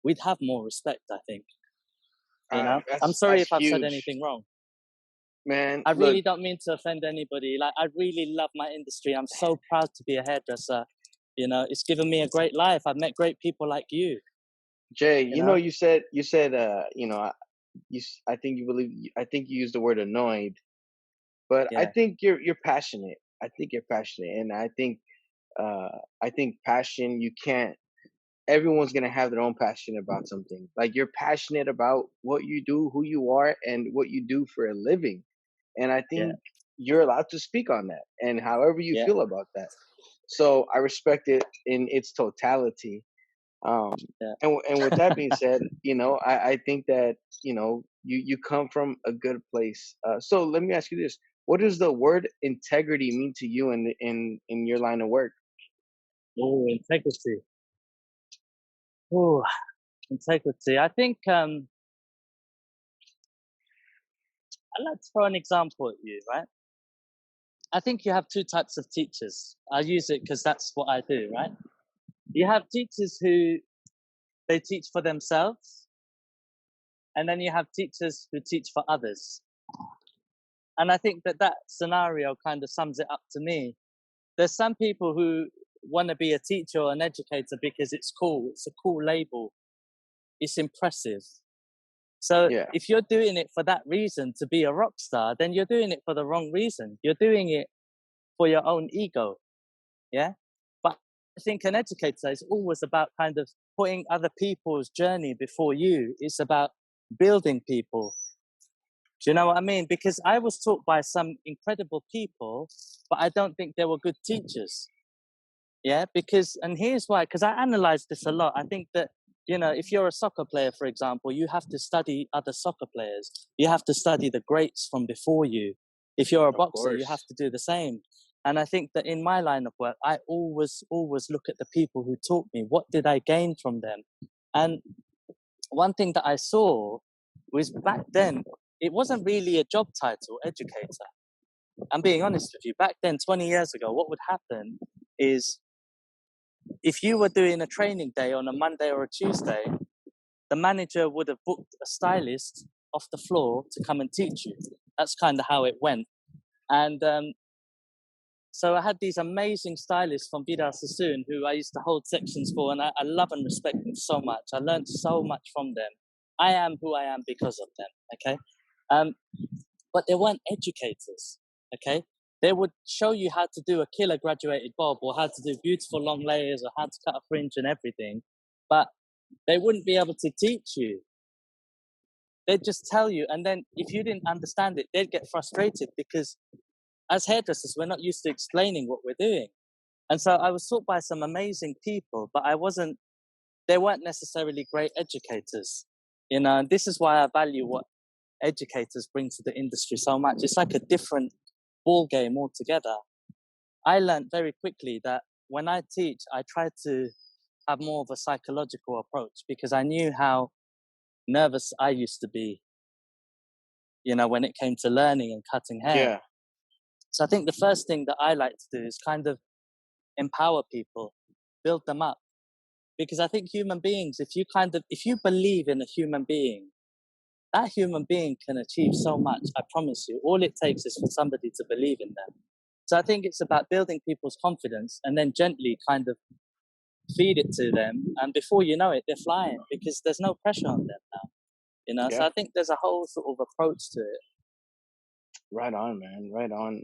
we'd have more respect, I think. You know, I'm sorry That's if I've said huge, anything wrong. man. I Look, really don't mean to offend anybody. Like, I really love my industry. I'm so proud to be a hairdresser. You know, it's given me a great life. I've met great people like you, Jay, you you know, know? you said, I think I think you used the word annoyed, but I Yeah, think you're passionate. I think you're passionate, and uh, I think passion. You can't. Everyone's gonna have their own passion about something. Like you're passionate about what you do, who you are, and what you do for a living. And I yeah, think you're allowed to speak on that and however you yeah, feel about that. So I respect it in its totality. yeah. And with that being said, I think that you come from a good place. So let me ask you this: what does the word integrity mean to you in your line of work? Oh, integrity. Oh, integrity. I think I'd like to throw an example at you, right? I think you have two types of teachers. I use it because that's what I do, right? You have teachers who they teach for themselves, and then you have teachers who teach for others. And I think that that scenario kind of sums it up to me. There's some people who want to be a teacher or an educator because it's cool. It's a cool label. It's impressive. So Yeah, if you're doing it for that reason to be a rock star, then you're doing it for the wrong reason. You're doing it for your own ego. Yeah. But I think an educator is always about kind of putting other people's journey before you. It's about building people. Do you know what I mean? Because I was taught by some incredible people, but I don't think they were good teachers. Yeah, because, and here's why, because I analyze this a lot. I think that, if you're a soccer player, for example, you have to study other soccer players. You have to study the greats from before you. If you're a of boxer, you have course. to do the same. And I think that in my line of work, I always look at the people who taught me. What did I gain from them? And one thing that I saw was back then, it wasn't really a job title, educator. I'm being honest with you. Back then, 20 years ago, what would happen is if you were doing a training day on a Monday or a Tuesday, the manager would have booked a stylist off the floor to come and teach you. That's kind of how it went. And so I had these amazing stylists from Vidal Sassoon who I used to hold sections for, and I love and respect them so much. I learned so much from them. I am who I am because of them, okay? Um, but they weren't educators, okay? They would show you how to do a killer graduated bob or how to do beautiful long layers or how to cut a fringe and everything, but they wouldn't be able to teach you. They'd just tell you, and then if you didn't understand it, they'd get frustrated because as hairdressers, we're not used to explaining what we're doing. And so I was taught by some amazing people, but they weren't necessarily great educators. And this is why I value what educators bring to the industry so much. It's like a different ball game altogether. I learned very quickly that when I teach, I try to have more of a psychological approach because I knew how nervous I used to be, when it came to learning and cutting hair. Yeah, So I think the first thing that I like to do is kind of empower people, build them up. Because I think human beings, if you believe in a human being, that human being can achieve so much. I promise you. All it takes is for somebody to believe in them. So I think it's about building people's confidence and then gently kind of feed it to them. And before you know it, they're flying because there's no pressure on them now. So yeah. I think there's a whole sort of approach to it. Right on, man. Right on.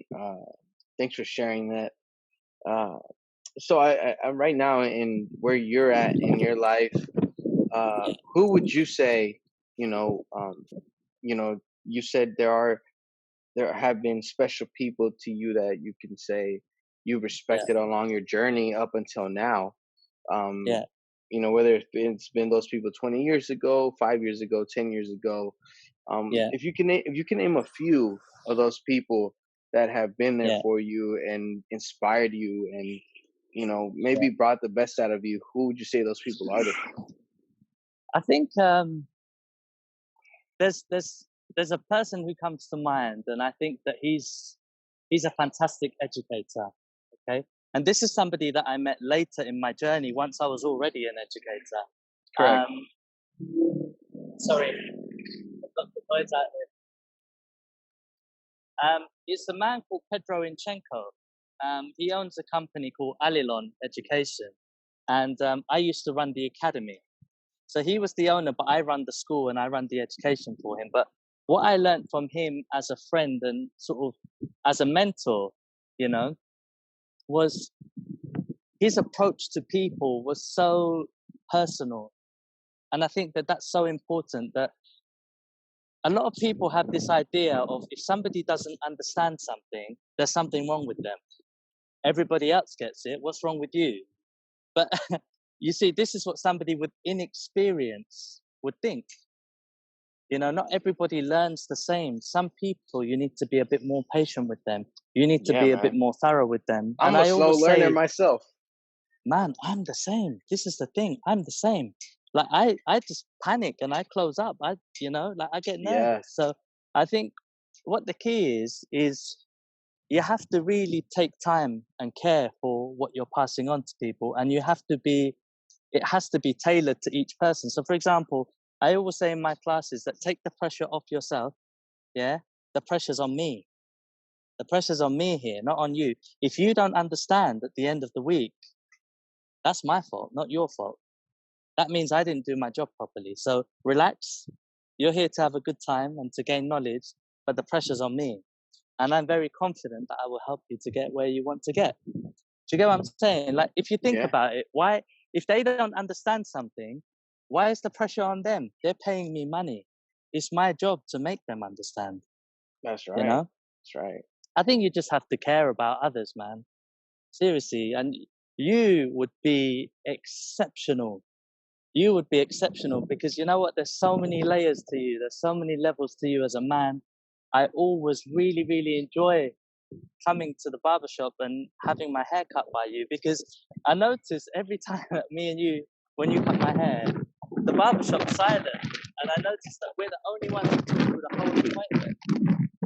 Thanks for sharing that. Uh, so I right now in where you're at in your life, Yeah, who would you say, you know, you know, you said there have been special people to you that you can say you yeah, respected along your journey up until now. Um, yeah, whether it's been those people 20 years ago, 5 years ago, 10 years ago. yeah, If you can name a few of those people that have been there yeah, for you and inspired you and yeah. maybe brought the best out of you, who would you say those people are? I think there's there's there's a person who comes to mind, and I think that he's a fantastic educator. Okay, and this is somebody that I met later in my journey. Once I was already an educator. Correct. Sorry, I've got the noise out here. It's a man called Pedro Inchenko. He owns a company called Alilon Education, and I used to run the academy. So he was the owner, but I run the school and I run the education for him. But what I learned from him as a friend and sort of as a mentor, you know, was his approach to people was so personal. And I think that that's so important, that a lot of people have this idea of if somebody doesn't understand something, there's something wrong with them. Everybody else gets it. What's wrong with you? But you see, this is what somebody with inexperience would think. You know, not everybody learns the same. Some people, you need to be a bit more patient with them. You need to Yeah, be a bit man. more thorough with them. And I'm a I slow always learner say, myself. man, I'm the same. This is the thing. I'm the same. Like I just panic and I close up. Like I get Yeah, nervous. So I think what the key is you have to really take time and care for what you're passing on to people. And it has to be tailored to each person. So for example, I always say in my classes that take the pressure off yourself. Yeah. The pressure's on me. The pressure's on me here, not on you. If you don't understand at the end of the week, that's my fault, not your fault. That means I didn't do my job properly. So relax. You're here to have a good time and to gain knowledge, but the pressure's on me. And I'm very confident that I will help you to get where you want to get. Do you get what I'm saying? Like, if you think yeah, about it, if they don't understand something, why is the pressure on them? They're paying me money. It's my job to make them understand, that's you right. know? That's right. I think you just have to care about others, man. Seriously. And you would be exceptional. You would be exceptional because you know what? There's so many layers to you. There's so many levels to you as a man. I always really, really enjoy coming to the barbershop and having my hair cut by you, because I notice every time that me and you, when you cut my hair, the barbershop's silent. And I notice that we're the only ones who talk through the whole appointment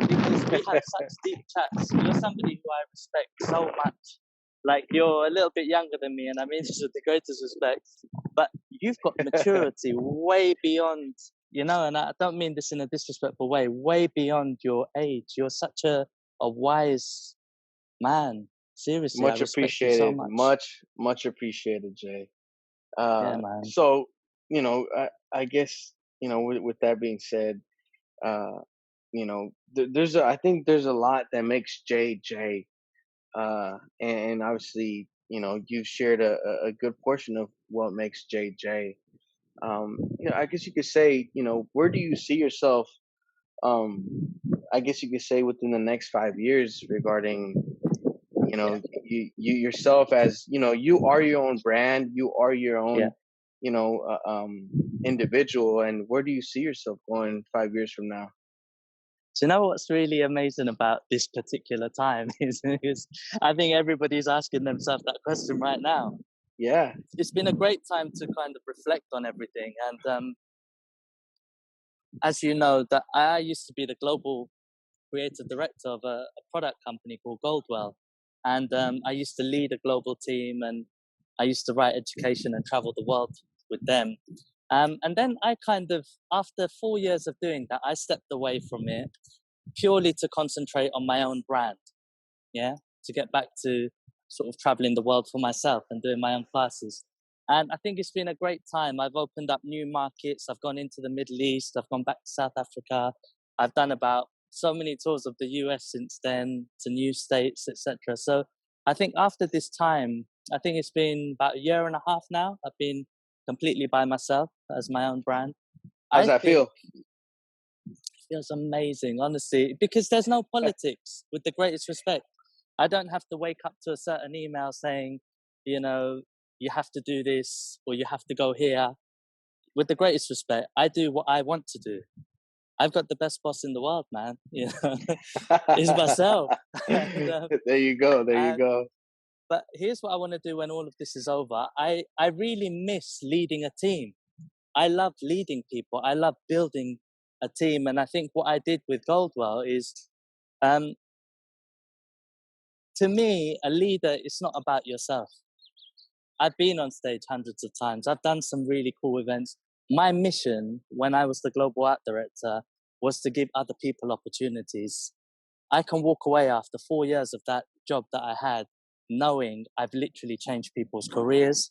because we have such deep chats. You're somebody who I respect so much. Like, you're a little bit younger than me, and I mean this with the greatest respect. But you've got maturity way beyond, and I don't mean this in a disrespectful way beyond your age. You're such a wise man. Seriously, I Much respect you so appreciated. much. Much appreciated, Jay. Yeah, man. So I guess with that being said, uh, I think there's a lot that makes Jay Jay, and obviously you've shared a good portion of what makes Jay Jay. I guess you could say, where do you see yourself? Um, I guess you could say within the next 5 years regarding Yeah, you yourself, as you are your own brand, you are your yeah. own you know uh, um individual, and where do you see yourself going 5 years from now? Do you know what's really amazing about this particular time is I think everybody's asking themselves that question right now. Yeah. It's been a great time to kind of reflect on everything. And as you know, that I used to be the global creative director of a product company called Goldwell. And I used to lead a global team, and I used to write education and travel the world with them. And then I kind of, after 4 years of doing that, I stepped away from it purely to concentrate on my own brand. Yeah. To get back to sort of traveling the world for myself and doing my own classes. And I think it's been a great time. I've opened up new markets. I've gone into the Middle East. I've gone back to South Africa. I've done about so many tours of the US since then, to new states, etc. So I think after this time, I think it's been about a year and a half now. I've been completely by myself as my own brand. How's I that think feel? it feels amazing, honestly, because there's no politics, with the greatest respect. I don't have to wake up to a certain email saying, you know, you have to do this or you have to go here. With the greatest respect, I do what I want to do. I've got the best boss in the world, man. You know, is myself. and, um, There you go. There you and go. but here's what I want to do when all of this is over. I really miss leading a team. I love leading people. I love building a team. And I think what I did with Goldwell is, um, to me, a leader is not about yourself. I've been on stage hundreds of times. I've done some really cool events. My mission when I was the global art director was to give other people opportunities. I can walk away after 4 years of that job that I had, knowing I've literally changed people's careers,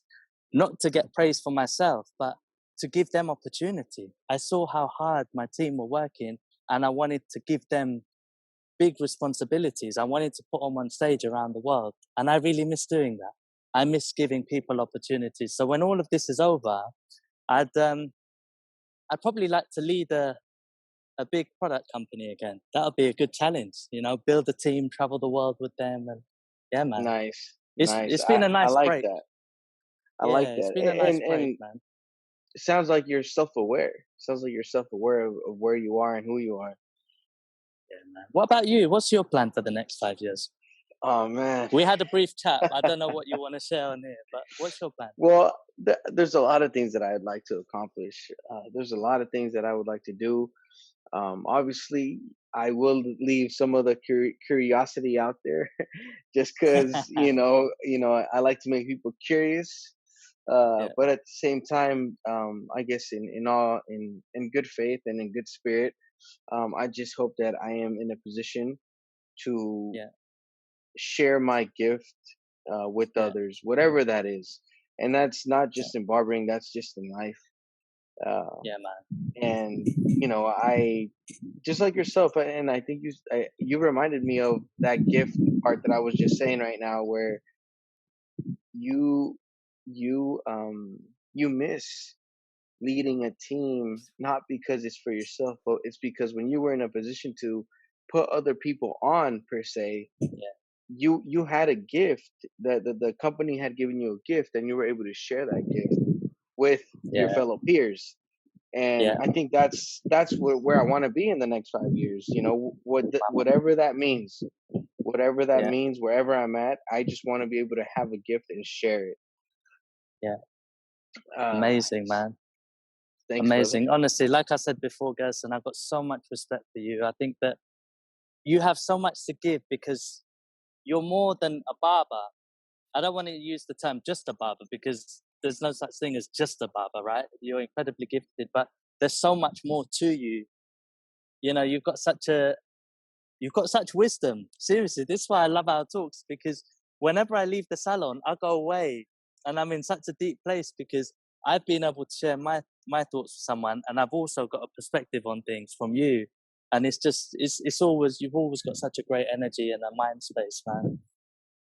not to get praise for myself, but to give them opportunity. I saw how hard my team were working, and I wanted to give them big responsibilities. I wanted to put them on stage around the world, and I really miss doing that. I miss giving people opportunities. So when all of this is over, I'd probably like to lead a big product company again. That'll be a good challenge, you know, build a team, travel the world with them. And yeah, man, Nice, it's, nice. it's been a I nice like break. that. I like Yeah, it's that. been a nice break, And man. it sounds like you're self-aware. Sounds like you're self-aware of where you are and who you are. Yeah, man. What about you? What's your plan for the next 5 years? Oh man. We had a brief chat. I don't know what you want to share on here, but what's your plan? Well, there's a lot of things that I'd like to accomplish. There's a lot of things that I would like to do. Obviously, I will leave some of the curiosity out there, just because I like to make people curious. Yeah, But at the same time, I guess in good faith and in good spirit, I just hope that I am in a position to yeah, share my gift with yeah, others, whatever that is. And that's not yeah, just in barbering; that's just in life. Uh, yeah, man. and I just like yourself, and I think you reminded me of that gift part that I was just saying right now, where you you um you miss leading a team, not because it's for yourself, but it's because when you were in a position to put other people on per se, Yeah, you had a gift that the company had given you a gift, and you were able to share that gift with your yeah, fellow peers. And yeah, I think that's where I want to be in the next 5 years. Whatever that means, yeah, wherever I'm at, I just want to be able to have a gift and share it. yeah. Uh, Amazing, man. Thanks, brother. Amazing. Honestly, like I said before, Gerson, I've got so much respect for you. I think that you have so much to give because you're more than a barber. I don't want to use the term just a barber because there's no such thing as just a barber, right? You're incredibly gifted, but there's so much more to you. You know, you've got such wisdom. Seriously, this is why I love our talks, because whenever I leave the salon, I go away and I'm in such a deep place because I've been able to share my thoughts with someone, and I've also got a perspective on things from you. And it's always, you've always got such a great energy and a mind space, man.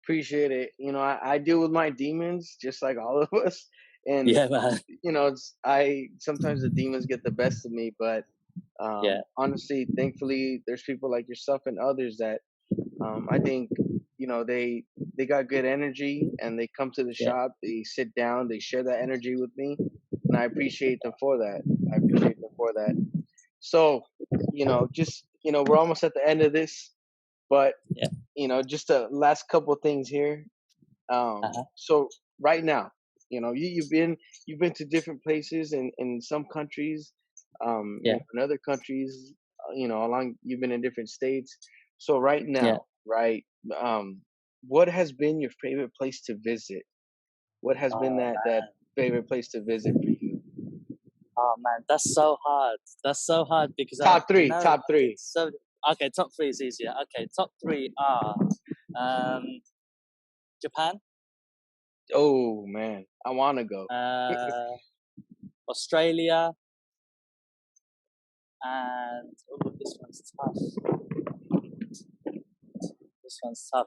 Appreciate it. I deal with my demons just like all of us, and Yeah, man. I sometimes the demons get the best of me, but Yeah, honestly, thankfully, there's people like yourself and others that I think they got good energy, and they come to the yeah, shop, they sit down, they share that energy with me, and I appreciate them for that. I appreciate them for that. So, just we're almost at the end of this, but yeah. just the last couple things here. Uh-huh. So right now, you've been to different places in some countries, Yeah, in other countries, along you've been in different states. So right yeah. now, right, what has been your favorite place to visit? What has been Oh, that man. favorite place to visit for you? Oh, man. That's so hard. That's so hard because Top I three, know, top like, three. it's so. Okay, top three is easier. Okay, top three are um, Japan, Oh man, I want to go. uh, Australia, and This one's tough. This one's tough.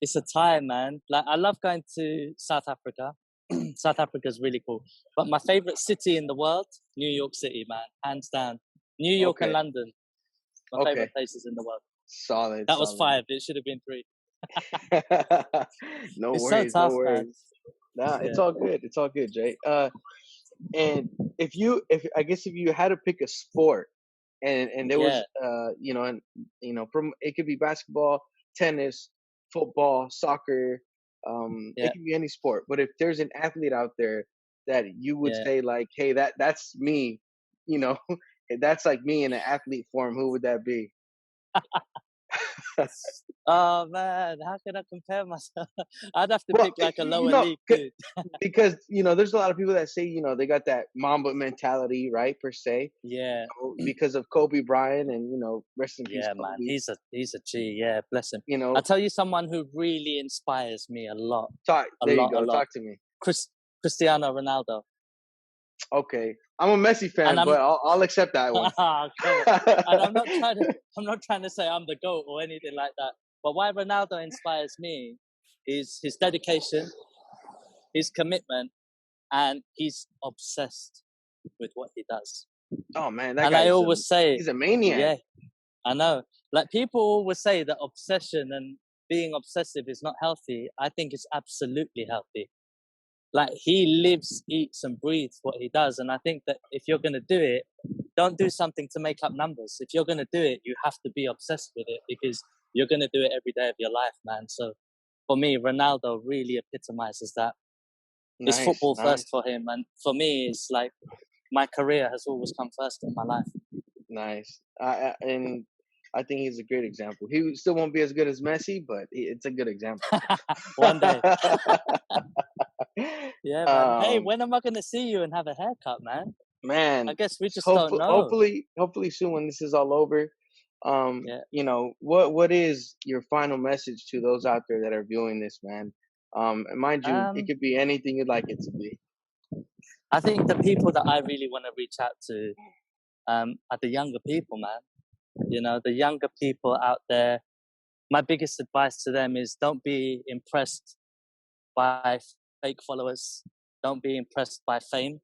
It's a tie, man. Like, I love going to South Africa. South Africa is really cool. But my favorite city in the world, New York City, man. Hands down. New York and London. My favorite places in the world. Solid. That was 5. It should have been 3. No It's worries. so tough, no worries. man. Nah, it's all good. It's all good, Jay. And if you had to pick a sport, and there was from it could be basketball, tennis, football, soccer, it could be any sport. But if there's an athlete out there that you would say like, hey, that's me, that's like me in an athlete form, who would that be? Oh man, how can I compare myself? I'd have to pick like a lower league dude. Because there's a lot of people that say they got that Mamba mentality, right, per se. Yeah. Because of Kobe Bryant, and rest in peace. Yeah, Kobe. man, he's a G. Yeah, bless him. You know, I'll tell you someone who really inspires me a lot. Talk to me. Cristiano Ronaldo. Okay, I'm a Messi fan, but I'll accept that one. And I'm not trying to say I'm the GOAT or anything like that. But why Ronaldo inspires me is his dedication, his commitment, and he's obsessed with what he does. Oh man, I always say he's a maniac. Yeah, I know. Like, people always say that obsession and being obsessive is not healthy. I think it's absolutely healthy. Like, he lives, eats, and breathes what he does. And I think that if you're going to do it, don't do something to make up numbers. If you're going to do it, you have to be obsessed with it, because you're going to do it every day of your life, man. So for me, Ronaldo really epitomizes that. It's football first for him. And for me, it's like my career has always come first in my life. Nice. And I think he's a great example. He still won't be as good as Messi, but it's a good example. One day. Yeah, man. Hey, when am I going to see you and have a haircut, man? Man, I guess we just don't know. Hopefully soon, when this is all over. What is your final message to those out there that are viewing this, man? And mind you, it could be anything you'd like it to be. I think the people that I really want to reach out to are the younger people, man. The younger people out there. My biggest advice to them is don't be impressed by fake followers. Don't be impressed by fame.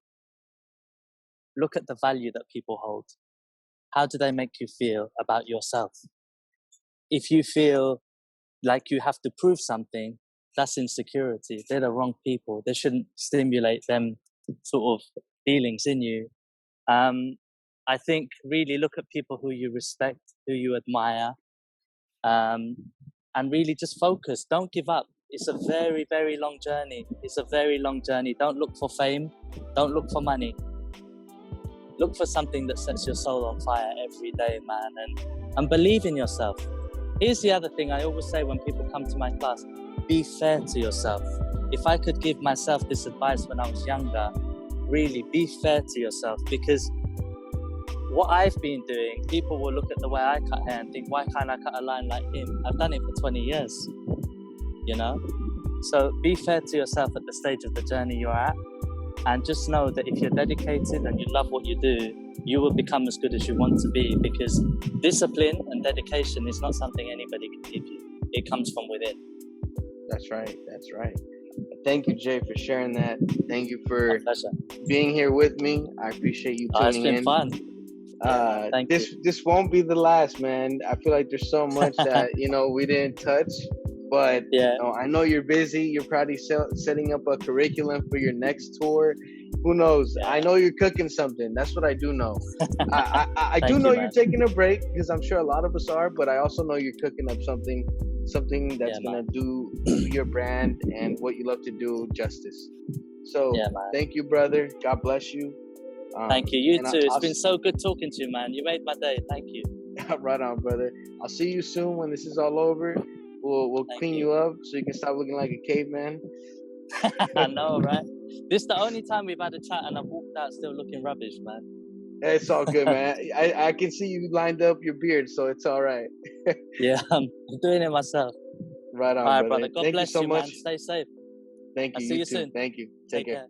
Look at the value that people hold. How do they make you feel about yourself? If you feel like you have to prove something, that's insecurity. They're the wrong people. They shouldn't stimulate them sort of feelings in you. I think really look at people who you respect, who you admire, and really just focus. Don't give up. It's a very, very long journey. It's a very long journey. Don't look for fame. Don't look for money. Look for something that sets your soul on fire every day, man, and believe in yourself. Here's the other thing I always say when people come to my class: be fair to yourself. If I could give myself this advice when I was younger, really be fair to yourself, because what I've been doing, people will look at the way I cut hair and think, why can't I cut a line like him? I've done it for 20 years, So be fair to yourself at the stage of the journey you're at. And just know that if you're dedicated and you love what you do, you will become as good as you want to be, because discipline and dedication is not something anybody can give you. It comes from within. That's right. Thank you, Jay, for sharing that. Thank you for being here with me. I appreciate you tuning in. It's been fun. Thank you. This won't be the last, man. I feel like there's so much that we didn't touch. But I know you're busy. You're probably setting up a curriculum for your next tour. Who knows? I know you're cooking something. That's what I do know. I do know you're taking a break, because I'm sure a lot of us are. But I also know you're cooking up something that's gonna do your brand and what you love to do justice. So thank you, brother. God bless you. Thank you. You too. It's been so good talking to you, man. You made my day. Thank you. Right on, brother. I'll see you soon when this is all over. We'll clean you up so you can stop looking like a caveman. I know, right? This is the only time we've had a chat and I've walked out still looking rubbish, man. It's all good, man. I can see you lined up your beard, so it's all right. Yeah, I'm doing it myself. Right on, all right, brother. God bless you, so much. Man. Stay safe. Thank you. I'll see you soon. Thank you. Take care.